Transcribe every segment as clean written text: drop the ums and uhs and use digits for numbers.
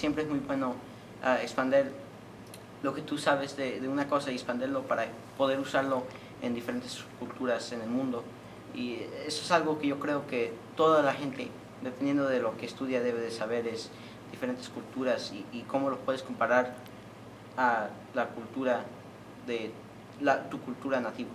siempre es muy bueno expandir lo que tú sabes de una cosa y expandirlo para poder usarlo en diferentes culturas en el mundo. Y eso es algo que yo creo que toda la gente, dependiendo de lo que estudia, debe de saber, es diferentes culturas y cómo lo puedes comparar a la cultura de tu cultura nativa.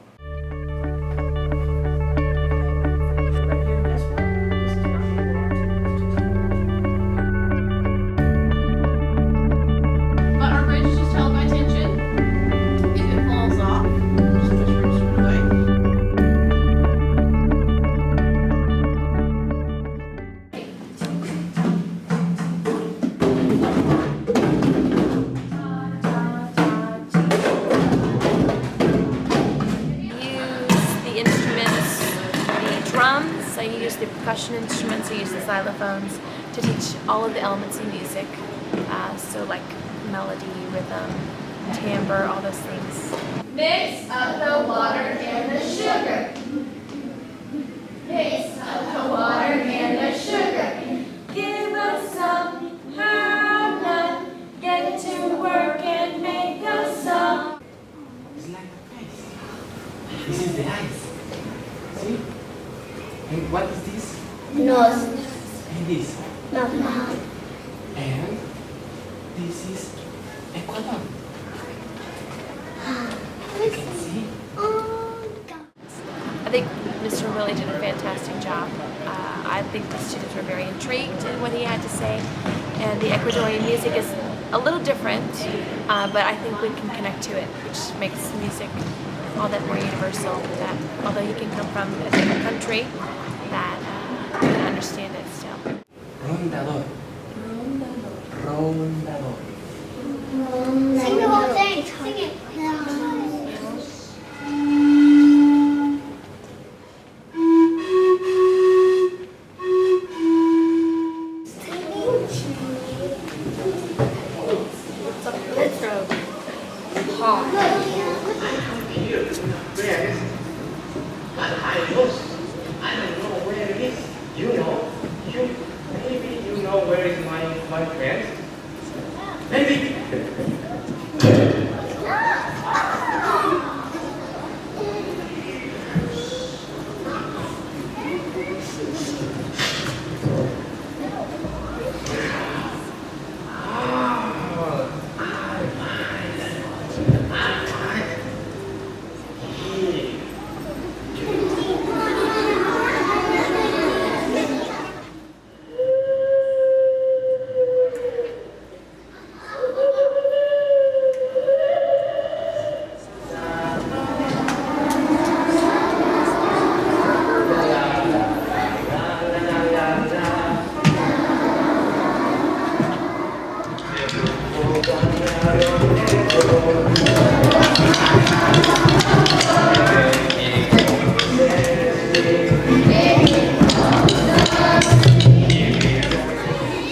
I use the percussion instruments, I use the xylophones to teach all of the elements of music, so like melody, rhythm, timbre, all those things. Mix up the water and the sugar. Mix up the water and the sugar. Give us some, have none. Get to work and make us some. It's like the ice. This is the ice. See? And what is this? Nose. And this? Mouth. And this is Ecuador. You can see? I think Mr. Willie did a fantastic job. I think the students were very intrigued in what he had to say, and the Ecuadorian music is a little different, but I think we can connect to it, which makes music all that more universal, that although he can come from a different country, that we can understand it still. Rondador. Rondador. Sing the whole thing. Sing it. I don't know where it is. You know? Maybe you know where is my friend? Maybe.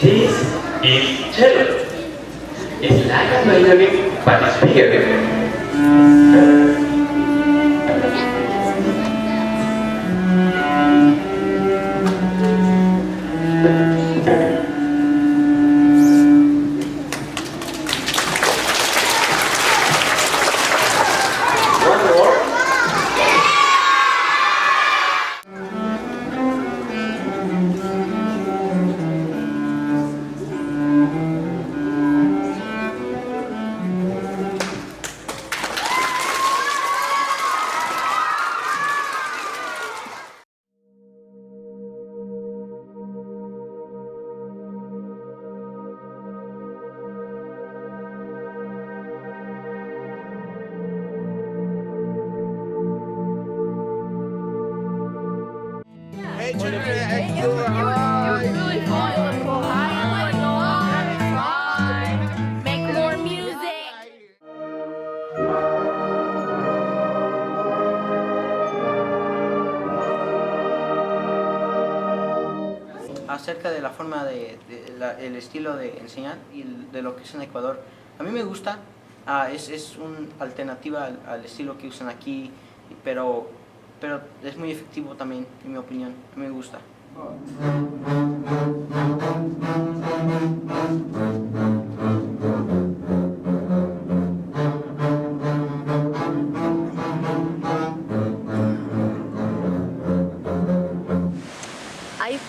This is cello. It's like a violin, but it's bigger. Hey, you were really fun. You look cool. High and go on and fly. Make more music. Acerca de la forma el estilo de enseñar y de lo que es en Ecuador, a mí me gusta, es una alternativa al estilo que usan aquí, pero es muy efectivo también, en mi opinión. A mí me gusta.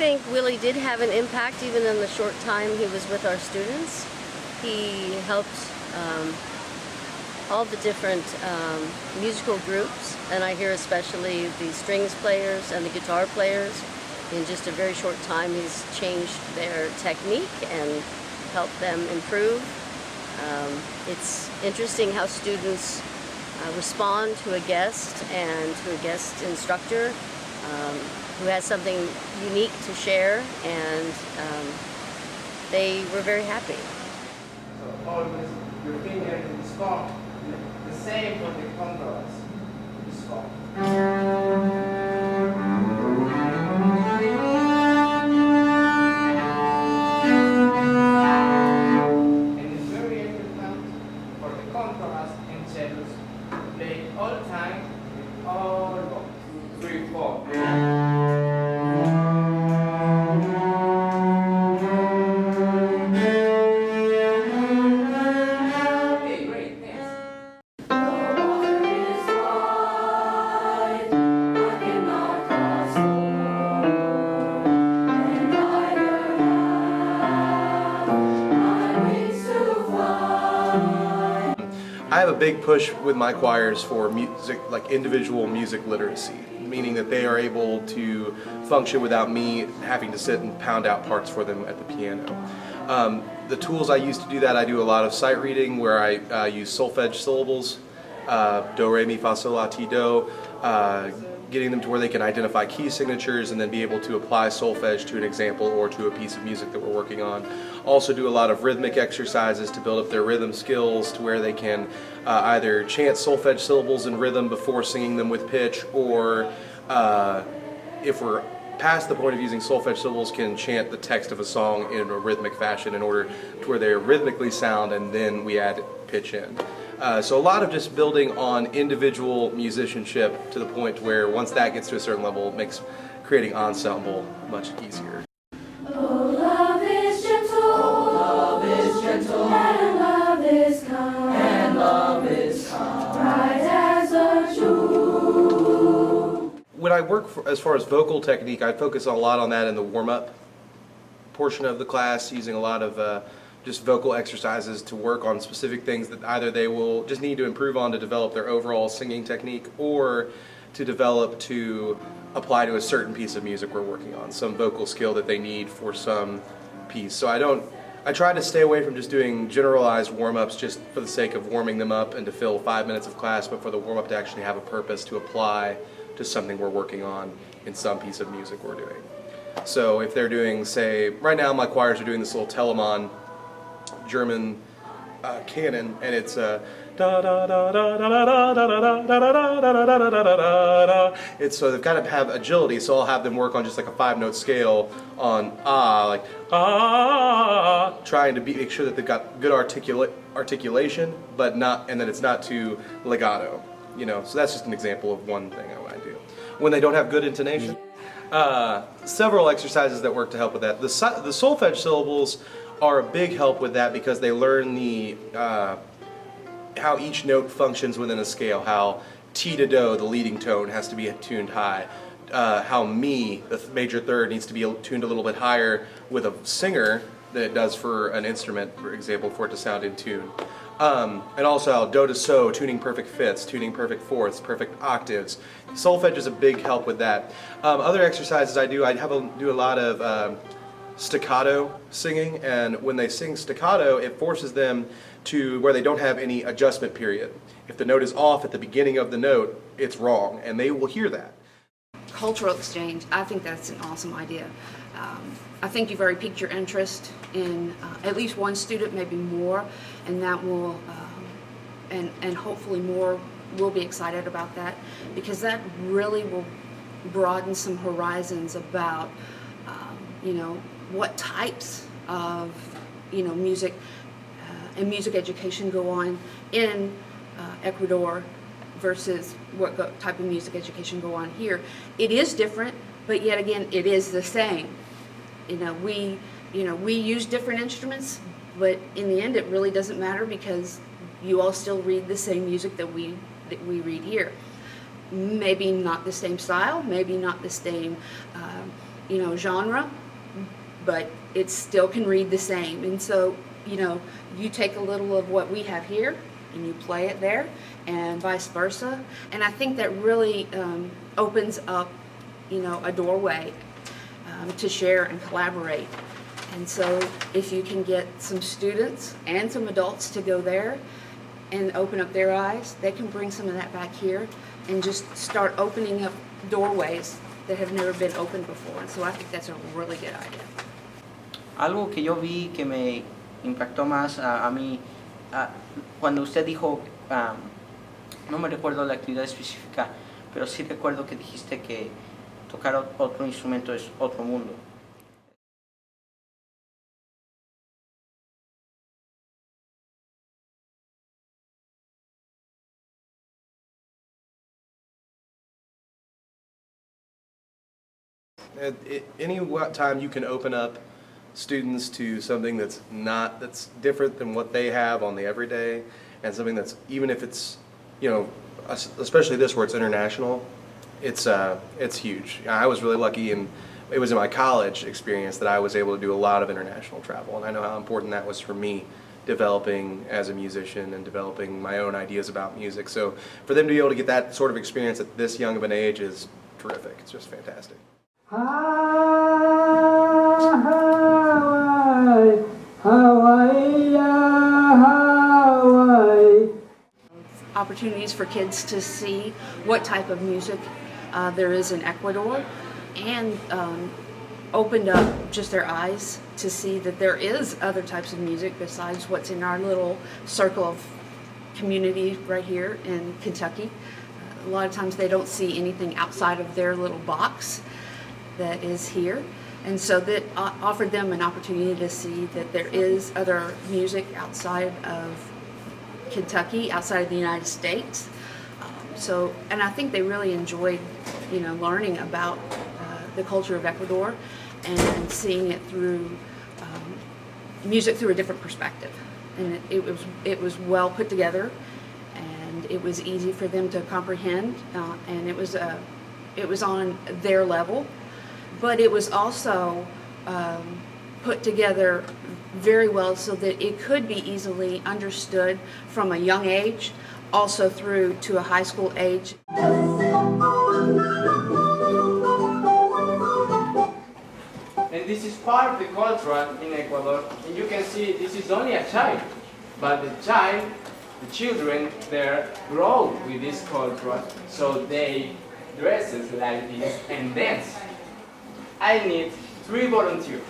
think Willie did have an impact even in the short time he was with our students. He helped all the different musical groups, and I hear especially the strings players and the guitar players. In just a very short time, he's changed their technique and helped them improve. It's interesting how students respond to a guest and to a guest instructor who has something unique to share, and they were very happy. So always your finger to the score. The same for the contrast. The score. And it's very important for the contrast and cellos to play all time with all notes. 3, 4. I have a big push with my choirs for music, like individual music literacy, meaning that they are able to function without me having to sit and pound out parts for them at the piano. The tools I use to do that, I do a lot of sight reading where I use solfege syllables, do, re, mi, fa, sol, la, ti, do, getting them to where they can identify key signatures and then be able to apply solfege to an example or to a piece of music that we're working on. Also do a lot of rhythmic exercises to build up their rhythm skills to where they can either chant solfege syllables in rhythm before singing them with pitch, or if we're past the point of using solfege syllables, can chant the text of a song in a rhythmic fashion in order to where they're rhythmically sound, and then we add pitch in. So a lot of just building on individual musicianship to the point where once that gets to a certain level, it makes creating ensemble much easier. Oh, love is gentle. Oh, love is gentle. And love is kind. And love is kind. Bright as a jewel. When I work as far as vocal technique, I focus a lot on that in the warm-up portion of the class, using a lot of just vocal exercises to work on specific things that either they will just need to improve on to develop their overall singing technique, or to develop to apply to a certain piece of music we're working on, some vocal skill that they need for some piece. So I try to stay away from just doing generalized warm-ups just for the sake of warming them up and to fill 5 minutes of class, but for the warm-up to actually have a purpose to apply to something we're working on in some piece of music we're doing. So if they're doing, say, right now my choirs are doing this little Telemann German canon, and it's da da da da da da da da da da da da. It's so they've got to have agility. So I'll have them work on just like a 5-note scale on like trying to make sure that they've got good articulation, but not, and that it's not too legato. You know, so that's just an example of one thing I want to do. When they don't have good intonation, several exercises that work to help with that. The solfege syllables are a big help with that because they learn the how each note functions within a scale, how ti to do, the leading tone, has to be tuned high, how mi, the major third, needs to be tuned a little bit higher with a singer than it does for an instrument, for example, for it to sound in tune. And also how do to so, tuning perfect fifths, tuning perfect fourths, perfect octaves. Solfege is a big help with that. Other exercises I do a lot of staccato singing, and when they sing staccato, it forces them to where they don't have any adjustment period. If the note is off at the beginning of the note, it's wrong, and they will hear that. Cultural exchange, I think that's an awesome idea. I think you've already piqued your interest in at least one student, maybe more, and that will, and hopefully more will be excited about that, because that really will broaden some horizons about, you know, what types of, you know, music and music education go on in Ecuador versus what type of music education go on here. It is different, but yet again, it is the same. You know, we use different instruments, but in the end, it really doesn't matter because you all still read the same music that we read here. Maybe not the same style, maybe not the same genre, but it still can read the same. And so, you take a little of what we have here and you play it there, and vice versa. And I think that really opens up, a doorway to share and collaborate. And so if you can get some students and some adults to go there and open up their eyes, they can bring some of that back here and just start opening up doorways that have never been opened before. And so I think that's a really good idea. Algo que yo vi que me impactó más a mí, cuando usted dijo, no me recuerdo la actividad específica, pero sí recuerdo que dijiste que tocar otro instrumento es otro mundo. Any time you can open up students to something that's different than what they have on the everyday, and something that's, even if it's, especially this where it's international, it's huge. I was really lucky, and it was in my college experience that I was able to do a lot of international travel, and I know how important that was for me developing as a musician and developing my own ideas about music. So for them to be able to get that sort of experience at this young of an age is terrific. It's just fantastic. Opportunities for kids to see what type of music there is in Ecuador, and opened up just their eyes to see that there is other types of music besides what's in our little circle of community right here in Kentucky. A lot of times they don't see anything outside of their little box that is here, and so that offered them an opportunity to see that there is other music outside of Kentucky, outside of the United States. And I think they really enjoyed, learning about the culture of Ecuador and seeing it through music through a different perspective. And it was well put together, and it was easy for them to comprehend, and it was on their level, but it was also put together very well so that it could be easily understood from a young age, also through to a high school age. And this is part of the culture in Ecuador, and you can see this is only a child, but the children there grow with this culture, so they dress like this and dance. I need 3 volunteers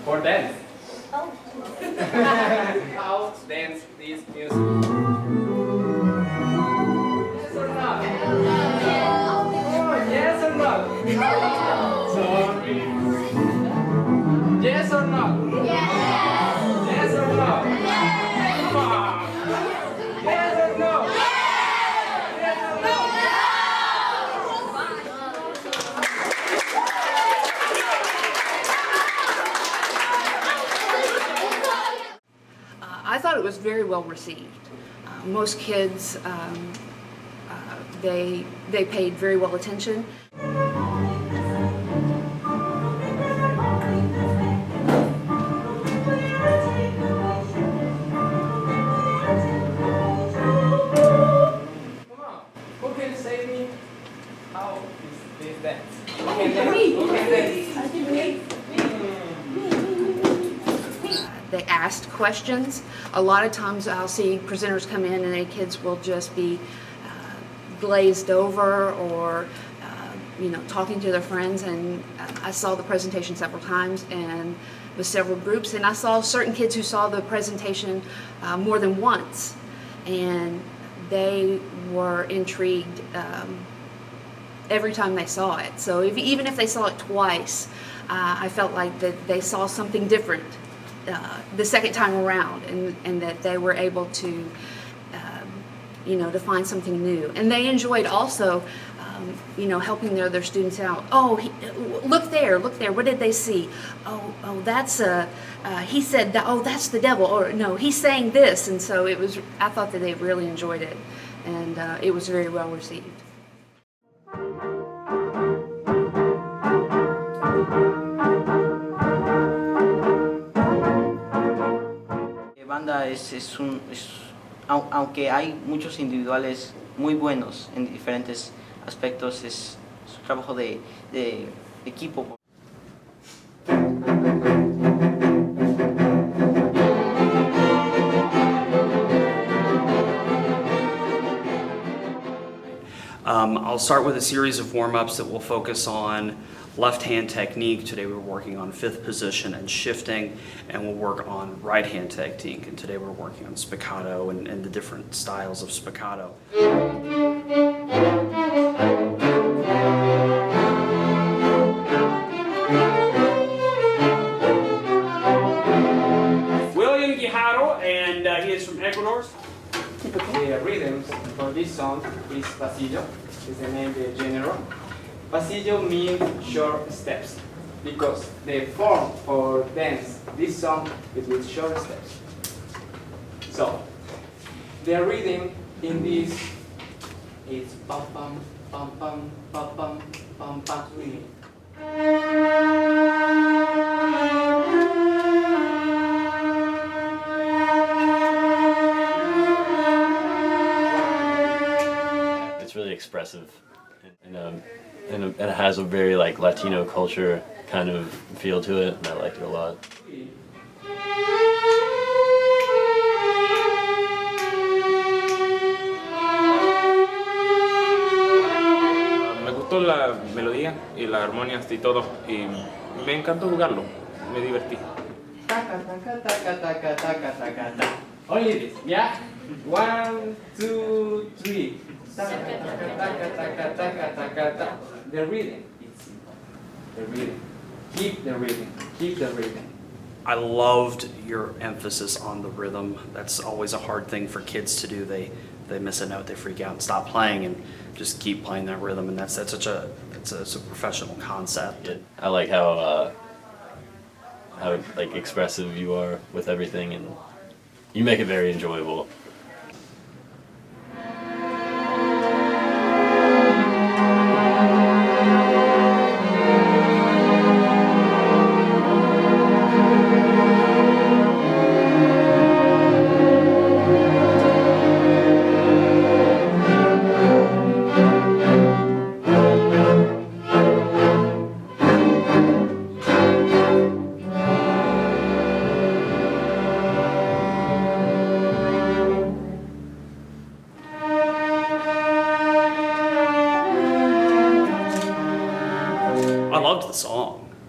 for dance. Oh. How dance this music? Yes or not? Oh, yes or not? Sorry. Yes or not? Yes or no? Come on. Yes or no? Yes or no? I thought it was very well received. Most kids, they paid very well attention. Who can say me how is this dance? Who can dance? Who can dance? They asked questions. A lot of times I'll see presenters come in and the kids will just be glazed over or talking to their friends, and I saw the presentation several times and with several groups, and I saw certain kids who saw the presentation more than once, and they were intrigued every time they saw it. So even if they saw it twice, I felt like that they saw something different the second time around, and that they were able to to find something new. And they enjoyed also helping their students out. Oh, look there, what did they see? Oh, that's he said that, oh, that's the devil, or no, he's saying this. And so I thought that they really enjoyed it, and it was very well received. aunque hay muchos individuales muy buenos en diferentes aspectos, es un trabajo de equipo. I'll start with a series of warm-ups that will focus on left-hand technique. Today we're working on fifth position and shifting, and we'll work on right-hand technique. And today we're working on spiccato and the different styles of spiccato. William Guijarro, and he is from Ecuador. The rhythms for this song is pasillo, is the name of the genre. Pasillo means short steps, because the form for dance this song is with short steps. So, the rhythm in this is pam pam pam pam pam pam pam pam rhythm. Expressive, and it has a very like Latino culture kind of feel to it, and I like it a lot. Me gustó la melodía y la armonía y todo, y me encantó jugarlo, me divertí. Only this, yeah? 1, 2, 3. The rhythm, it's simple. The rhythm. Keep the rhythm. Keep the rhythm. I loved your emphasis on the rhythm. That's always a hard thing for kids to do. They miss a note, they freak out and stop playing, and just keep playing that rhythm. And that's such a professional concept. I like how like expressive you are with everything, and you make it very enjoyable.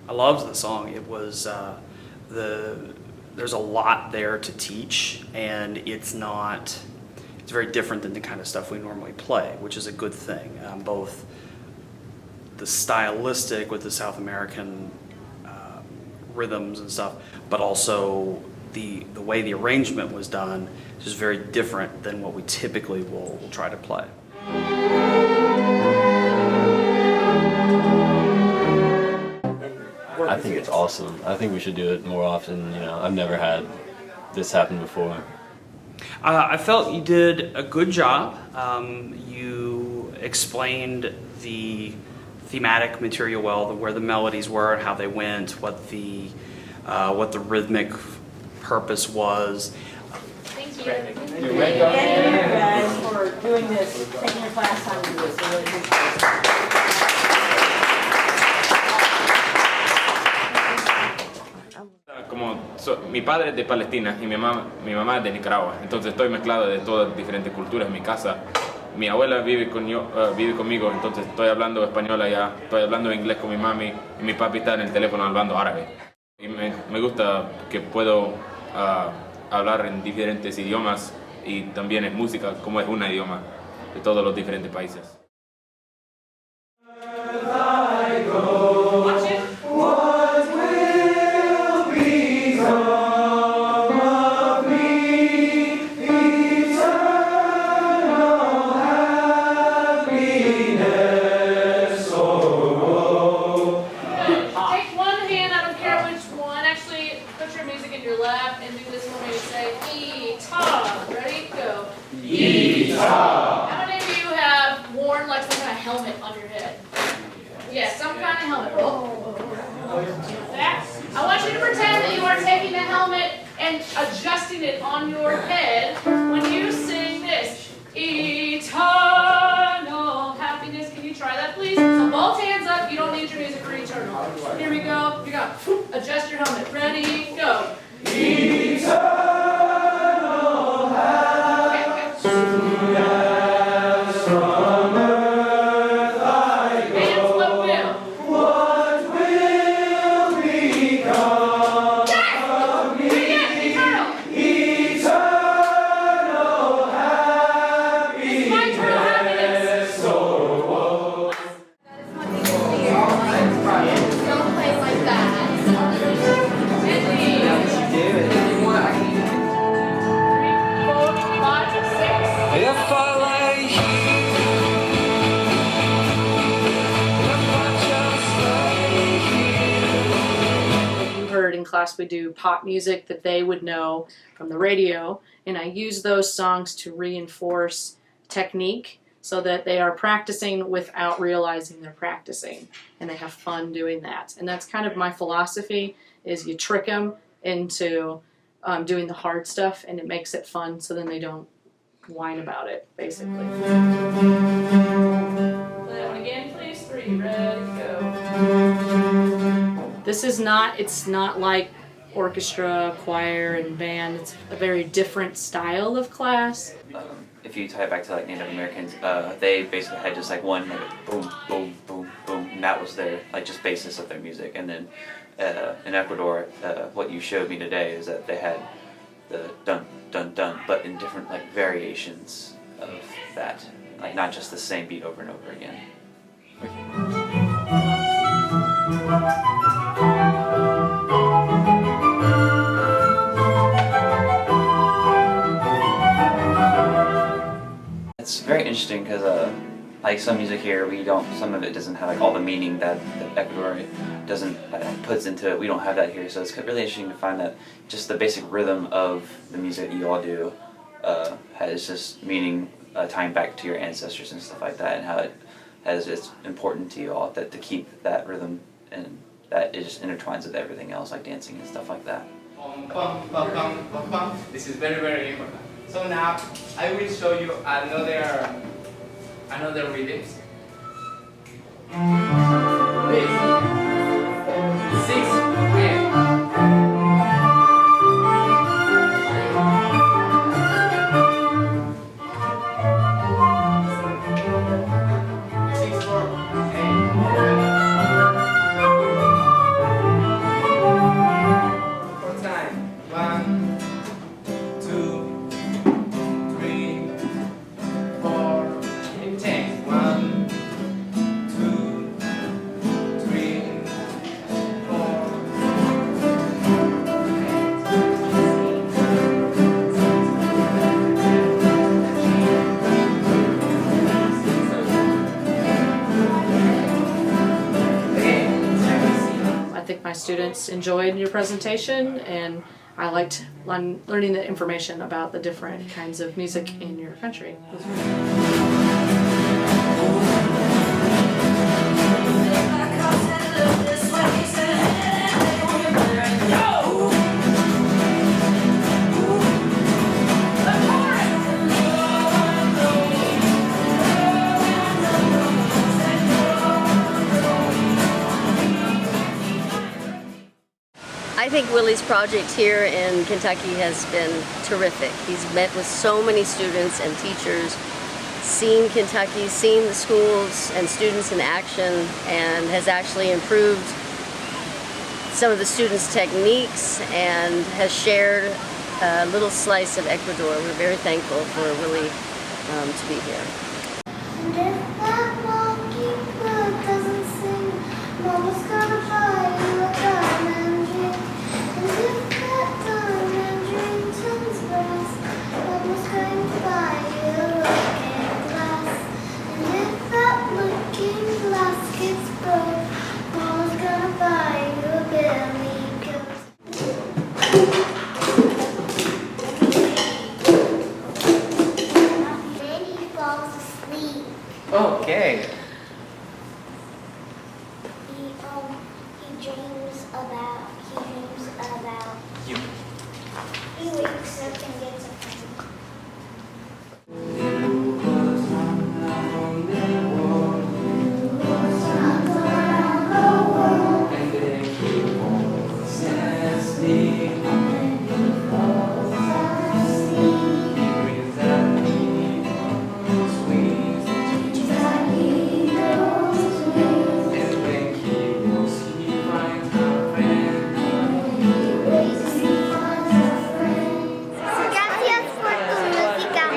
I loved the song. It was there's a lot there to teach, and it's very different than the kind of stuff we normally play, which is a good thing. Both the stylistic with the South American rhythms and stuff, but also the way the arrangement was done is just very different than what we typically will try to play. I think it's awesome. I think we should do it more often. You know, I've never had this happen before. I felt you did a good job. You explained the thematic material well, where the melodies were and how they went, what the rhythmic purpose was. Thank you. Thank you guys for doing this, taking your class time to do this. We really appreciate it. Mi padre es de Palestina y mi mamá es de Nicaragua, entonces estoy mezclado de todas diferentes culturas en mi casa. Mi abuela vive conmigo, entonces estoy hablando español allá, estoy hablando inglés con mi mami y mi papi está en el teléfono hablando árabe. Y me gusta que puedo hablar en diferentes idiomas y también en música, como es un idioma de todos los diferentes países. How many of you have worn like some kind of helmet on your head? Yeah, some kind of helmet. I want you to pretend that you are taking the helmet and and adjusting it on your head when you sing this. Eternal happiness. Can you try that, please? So both hands up. You don't need your music for eternal. Here we go. Here we go. Adjust your helmet. Ready, go. Eternal happiness from earth I go. Hands what will? What will become of me? Eternal. Eternal happiness. So Don't play like that. if I lay You heard in class we do pop music that they would know from the radio, and I use those songs to reinforce technique so that they are practicing without realizing they're practicing, and they have fun doing that. And that's kind of my philosophy, is you trick them into doing the hard stuff, and it makes it fun so then they don't whine about it, basically. Play that one again, please. 3, ready, go. This is not, it's not like orchestra, choir, and band. It's a very different style of class. If you tie it back to like Native Americans, they basically had just like one like boom, boom, boom, boom, and that was their like just basis of their music. And then in Ecuador, what you showed me today is that they had the dun dun dun, but in different like variations of that, like not just the same beat over and over again. It's very interesting because like some music here, some of it doesn't have like all the meaning that Ecuador doesn't puts into it. We don't have that here, so it's really interesting to find that just the basic rhythm of the music you all do has just meaning tying back to your ancestors and stuff like that, and how it's important to you all to keep that rhythm, and that it just intertwines with everything else like dancing and stuff like that. This is very, very important. So now I will show you another rhythms. This 6 and 6 4 4 time. 1 2 3 4 and 10. 1 2 3 4. I think my students enjoyed your presentation, and I liked learning the information about the different kinds of music in your country. I think Willie's project here in Kentucky has been terrific. He's met with so many students and teachers, seen Kentucky, seen the schools and students in action, and has actually improved some of the students' techniques and has shared a little slice of Ecuador. We're very thankful for Willie to be here. And if that mockingbird doesn't sing, Mama's gonna buy you a diamond ring. And if that diamond ring turns brass, Mama's going to buy you a looking glass. And if that looking glass gets broke, Mama's gonna buy you a billy goat. Then he falls asleep. Okay. He dreams about You. He wakes up and gets a phone. Gracias por tu música.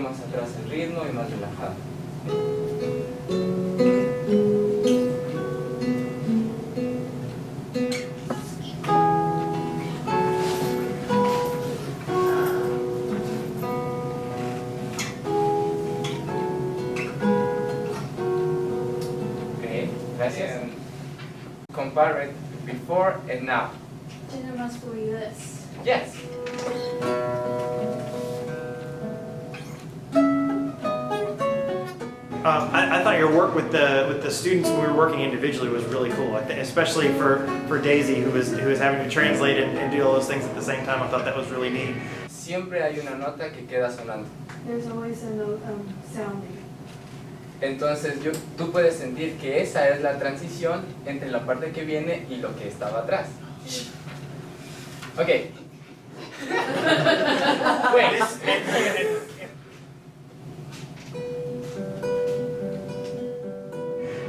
más atrás el ritmo y más relajado. Okay, gracias. And compare it before and now. And it must be this. Yes. I thought thought your work with the students when we were working individually was really cool. I think, especially for Daisy, who was having to translate and do all those things at the same time. I thought that was really neat. Siempre hay una nota que queda sonando. There's always a note sounding. Entonces tú puedes sentir que esa es la transición entre la parte que viene y lo que estaba atrás. Okay. Wait.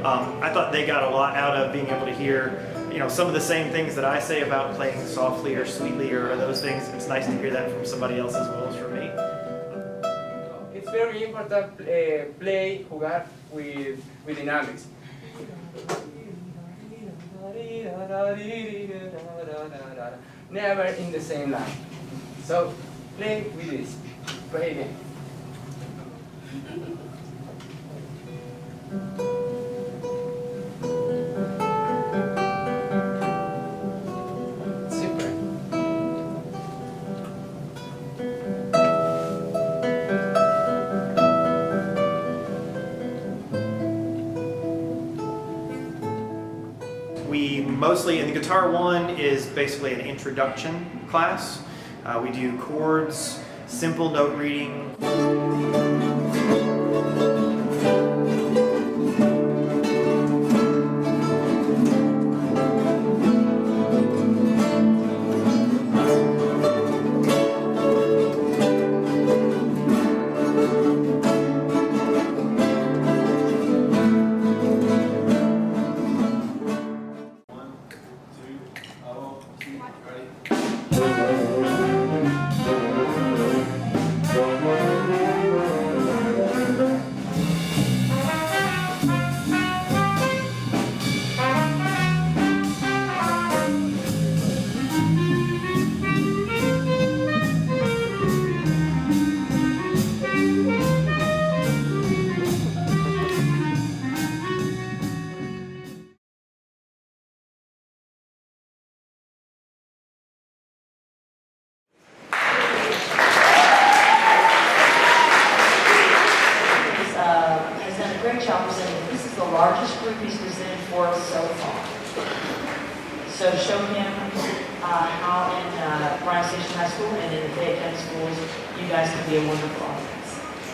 I thought they got a lot out of being able to hear, some of the same things that I say about playing softly or sweetly or those things. It's nice to hear that from somebody else as well as from me. It's very important jugar with dynamics. Never in the same line. So play with this. Play again. Super. We mostly, in the Guitar 1 is basically an introduction class. We do chords, simple note reading. Has done a great job presenting. This is the largest group he's presented for us so far. So show him how in Bryan Station High School and in the Fayette County schools, you guys can be a wonderful audience.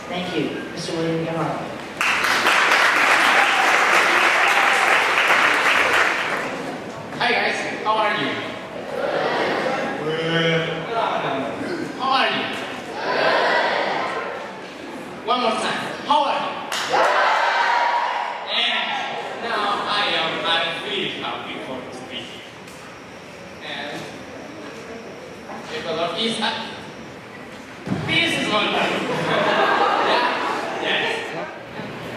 Thank you, Mr. William Guerrero. Hi guys, how are you? How are you? One more time. How are you? And now I'm really happy to be here. And Ecuador is this is wonderful. Yeah? Yes.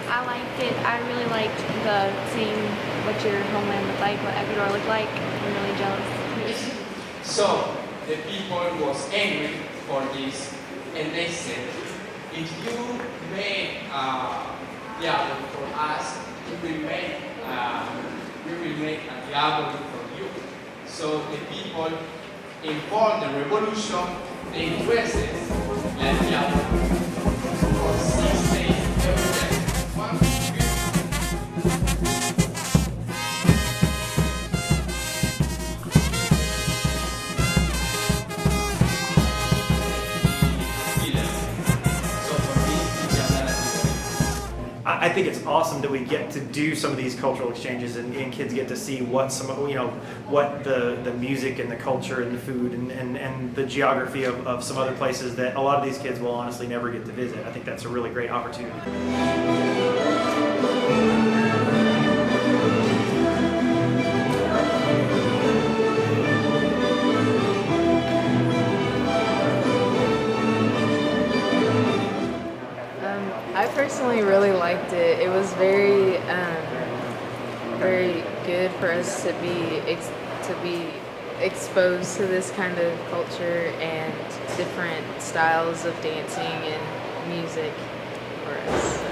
I liked it. I really liked seeing what your homeland looked like, what Ecuador looked like. I'm really jealous. So the people was angry for this, and they said, if you make diablo for us, we will make a diablo for you. So the people informed the revolution, they dressed like diablo for 6 days every day. I think it's awesome that we get to do some of these cultural exchanges and kids get to see what what the music and the culture and the food and the geography of some other places that a lot of these kids will honestly never get to visit. I think that's a really great opportunity. I personally really liked it. It was very good for us to be exposed to this kind of culture and different styles of dancing and music for us. So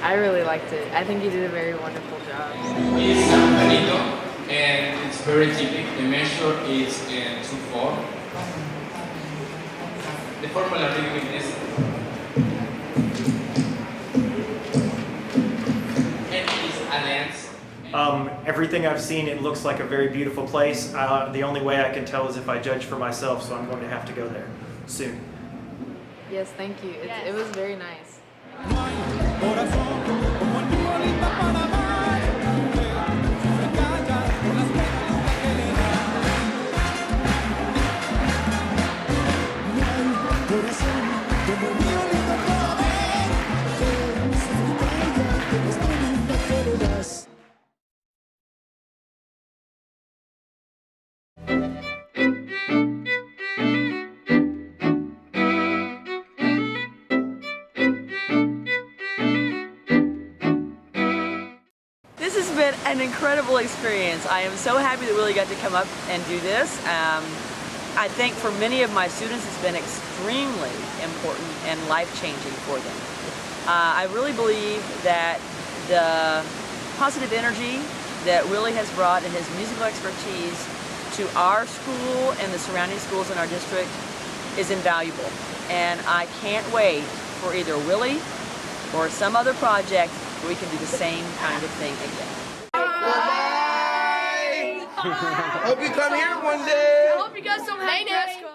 I really liked it. I think you did a very wonderful job. It's San Benito, and it's very typical. The measure is 2/4. The formula rhythm is Everything I've seen, it looks like a very beautiful place. The only way I can tell is if I judge for myself, so I'm going to have to go there soon. Yes, thank you. It was very nice. This has been an incredible experience. I am so happy that Willie got to come up and do this. I think for many of my students it's been extremely important and life-changing for them. I really believe that the positive energy that Willie has brought and his musical expertise to our school and the surrounding schools in our district is invaluable. And I can't wait for either Willie or some other project where we can do the same kind of thing again. Bye! Hope you come here one day. I hope you guys don't have dress code.